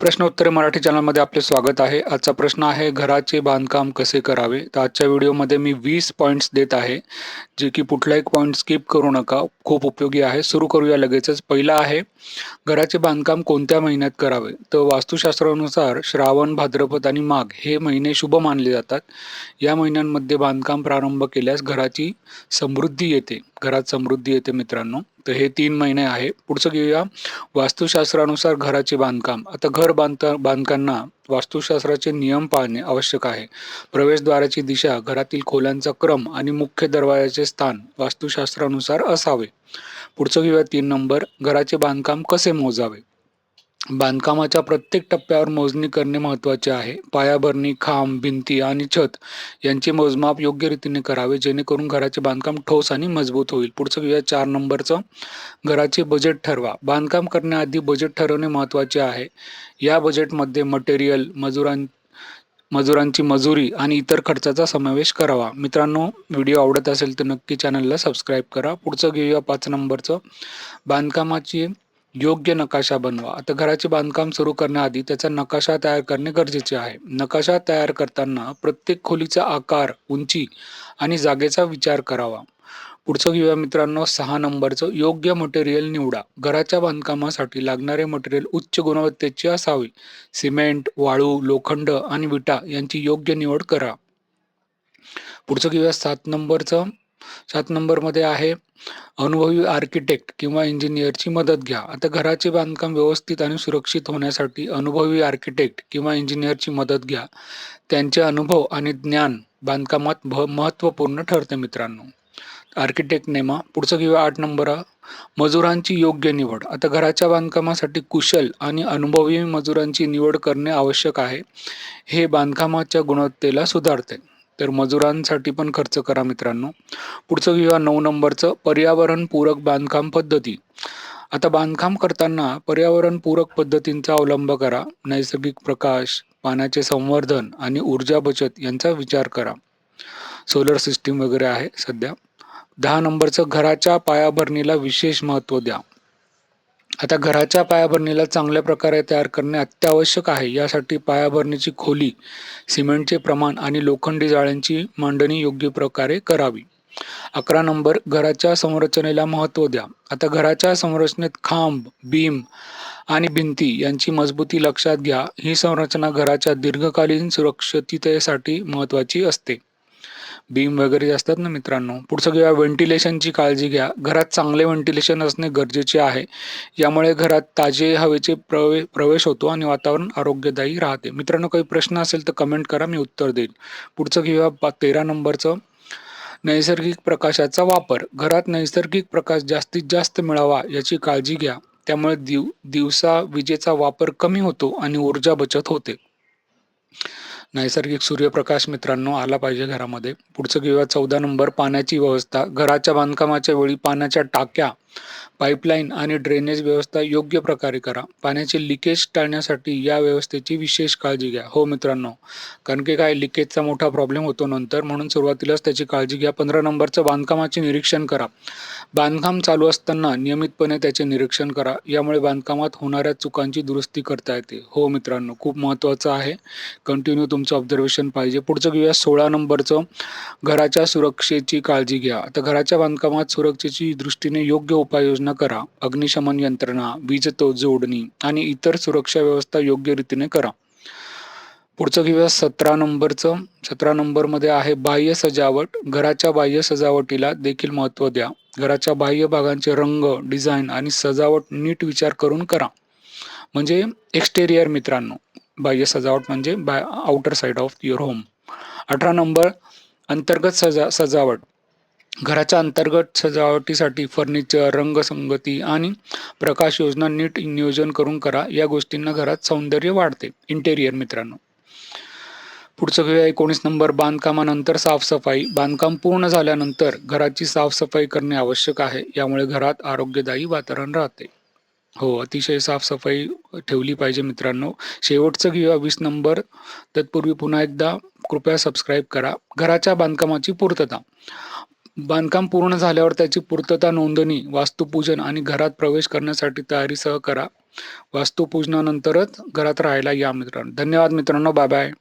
प्रश्नोत्तरे मराठी चॅनलमध्ये आपले स्वागत आहे. आजचा प्रश्न आहे घराचे बांधकाम कसे करावे? तर आजच्या व्हिडिओमध्ये मी 20 पॉइंट्स देत आहे, जे की कुठलाही पॉइंट स्किप करू नका. खूप उपयोगी आहे. सुरू करूया लगेचच. पहिला आहे घराचे बांधकाम कोणत्या महिन्यात करावे? तर वास्तुशास्त्रानुसार श्रावण, भाद्रपद आणि माघ हे महिने शुभ मानले जातात. या महिन्यांमध्ये बांधकाम प्रारंभ केल्यास घराची समृद्धी येते. घरात समृद्धी येते मित्रांनो. तर हे 3 महिने आहे. पुढचं घेऊया वास्तुशास्त्रानुसार घराचे बांधकाम. आता घर बांधताना वास्तुशास्त्राचे नियम पाळणे आवश्यक आहे. प्रवेशद्वाराची दिशा, घरातील खोल्यांचा क्रम आणि मुख्य दरवाजाचे स्थान वास्तुशास्त्रानुसार असावे. पुढचं घेऊया 3 नंबर घराचे बांधकाम कसे मोजावे? बांधकामाच्या प्रत्येक टप्प्यावर मोजणी करणे महत्त्वाचे आहे. पायाभरणी, खांब, भिंती आणि छत यांचे मोजमाप योग्य रीतीने करावे, जेणेकरून घराचे बांधकाम ठोस आणि मजबूत होईल. पुढचं घेऊया 4 नंबरचं घराचे बजेट ठरवा. बांधकाम करण्याआधी बजेट ठरवणे महत्त्वाचे आहे. या बजेटमध्ये मटेरियल, मजुरांची मजुरी आणि इतर खर्चाचा समावेश करावा. मित्रांनो, व्हिडिओ आवडत असेल तर नक्की चॅनलला सबस्क्राईब करा. पुढचं घेऊया 5 नंबरचं बांधकामाची योग्य नकाशा बनवा. आता घराचे बांधकाम सुरू करण्याआधी त्याचा नकाशा तयार करणे गरजेचे आहे. नकाशा तयार करताना प्रत्येक खोलीचा आकार, उंची आणि जागेचा विचार करावा. पुढचं घेऊया मित्रांनो 6 नंबरचं योग्य मटेरियल निवडा. घराच्या बांधकामासाठी लागणारे मटेरियल उच्च गुणवत्तेचे असावे. सिमेंट, वाळू, लोखंड आणि विटा यांची योग्य निवड करा. पुढचं घेऊया 7 नंबरमध्ये आहे अनुभवी आर्किटेक्ट किंवा इंजिनियरची मदत घ्या. आता घराचे बांधकाम व्यवस्थित आणि सुरक्षित होण्यासाठी अनुभवी आर्किटेक्ट किंवा इंजिनियरची मदत घ्या. त्यांचे अनुभव आणि ज्ञान बांधकामात महत्त्वपूर्ण ठरते मित्रांनो. आर्किटेक्ट नेमा. पुढचं घेऊया 8 नंबर मजुरांची योग्य निवड. आता घराच्या बांधकामासाठी कुशल आणि अनुभवी मजुरांची निवड करणे आवश्यक आहे. हे बांधकामाच्या गुणवत्तेला सुधारते. तर मजुरांसाठी पण खर्च करा मित्रांनो. पुढचं घेऊया 9 नंबरचं पर्यावरणपूरक बांधकाम पद्धती. आता बांधकाम करताना पर्यावरणपूरक पद्धतींचा अवलंब करा. नैसर्गिक प्रकाश, पाण्याचे संवर्धन आणि ऊर्जा बचत यांचा विचार करा. सोलर सिस्टीम वगैरे आहे सध्या. 10 नंबरचं घराच्या पायाभरणीला विशेष महत्त्व द्या. आता घराच्या पायाभरणीला चांगल्या प्रकारे तयार करणे अत्यावश्यक आहे. यासाठी पायाभरणीची खोली, सिमेंटचे प्रमाण आणि लोखंडी जाळ्यांची मांडणी योग्य प्रकारे करावी. 11 नंबर घराच्या संरचनेला महत्त्व द्या. आता घराच्या संरचनेत खांब, बीम आणि भिंती यांची मजबूती लक्षात घ्या. ही संरचना घराच्या दीर्घकालीन सुरक्षिततेसाठी महत्त्वाची असते. बीम वगैरे असतात ना मित्रांनो. पुढचं घेऊया व्हेंटिलेशनची काळजी घ्या. घरात चांगले व्हेंटिलेशन असणे गरजेचे आहे. यामुळे घरात ताजे हवेचे प्रवेश होतो आणि वातावरण आरोग्यदायी राहते. मित्रांनो, काही प्रश्न असेल तर कमेंट करा, मी उत्तर देईन. पुढचं घेऊया 13 नंबरचं नैसर्गिक प्रकाशाचा वापर. घरात नैसर्गिक प्रकाश जास्तीत जास्त मिळावा याची काळजी घ्या. त्यामुळे दिवसा विजेचा वापर कमी होतो आणि ऊर्जा बचत होते. नैसर्गिक सूर्यप्रकाश मित्रांनो आला पाहिजे घरामध्ये. पुढचं घेऊया 14 नंबर पाण्याची व्यवस्था. घराच्या बांधकामाच्या वेळी पाण्याच्या टाक्या, पाईपलाईन आणि ड्रेनेज व्यवस्था योग्य प्रकारे करा. पाण्याचे लिकेज टाळण्यासाठी या व्यवस्थेची विशेष काळजी घ्या. हो मित्रांनो, कारण की काय लिकेजचा मोठा प्रॉब्लेम होतो नंतर, म्हणून सुरुवातीलाच त्याची काळजी घ्या. 15 नंबरचं बांधकामाचे निरीक्षण करा. बांधकाम चालू असताना नियमितपणे त्याचे निरीक्षण करा. यामुळे बांधकामात होणाऱ्या चुकांची दुरुस्ती करता येते. हो मित्रांनो, खूप महत्त्वाचं आहे. कंटिन्यू तुमचं ऑब्झर्वेशन पाहिजे. पुढचं घेऊया 16 नंबरचं घराच्या सुरक्षेची काळजी घ्या. आता घराच्या बांधकामात सुरक्षेची दृष्टीने योग्य उपाययोजना करा. अग्निशमन यंत्रणा, वीज जोडणी आणि इतर सुरक्षा व्यवस्था योग्य रीतीने करा. पुढचं घेऊया 17 नंबरमध्ये आहे बाह्य सजावट. घराच्या बाह्य सजावटीला देखील महत्त्व द्या. घराच्या बाह्य भागांचे रंग, डिझाईन आणि सजावट नीट विचार करून करा. म्हणजे एक्सटेरियर मित्रांनो. बाह्य सजावट म्हणजे outer side of your home. 18 number अंतर्गत सजावट. घराच्या अंतर्गत सजावटीसाठी फर्निचर, रंगसंगती आणि प्रकाश योजना नीट नियोजन करून करा. या गोष्टींना घरात सौंदर्य वाढते. इंटेरियर मित्रांनो. पुढचं घेऊया 19 नंबर बांधकामानंतर साफसफाई. बांधकाम पूर्ण झाल्यानंतर घराची साफसफाई करणे आवश्यक आहे. यामुळे घरात आरोग्यदायी वातावरण राहते. हो, अतिशय साफसफाई ठेवली पाहिजे मित्रांनो. शेवटचं घेऊया 20 नंबर. तत्पूर्वी पुन्हा एकदा कृपया सबस्क्राईब करा. घराच्या बांधकामाची पूर्तता. बांधकाम पूर्ण झाल्यावर त्याची पूर्तता नोंदणी, वास्तुपूजन आणि घरात प्रवेश करण्यासाठी तयारीसह करा. वास्तुपूजनानंतरच घरात राहायला या मित्रांनो. धन्यवाद मित्रांनो. Bye bye.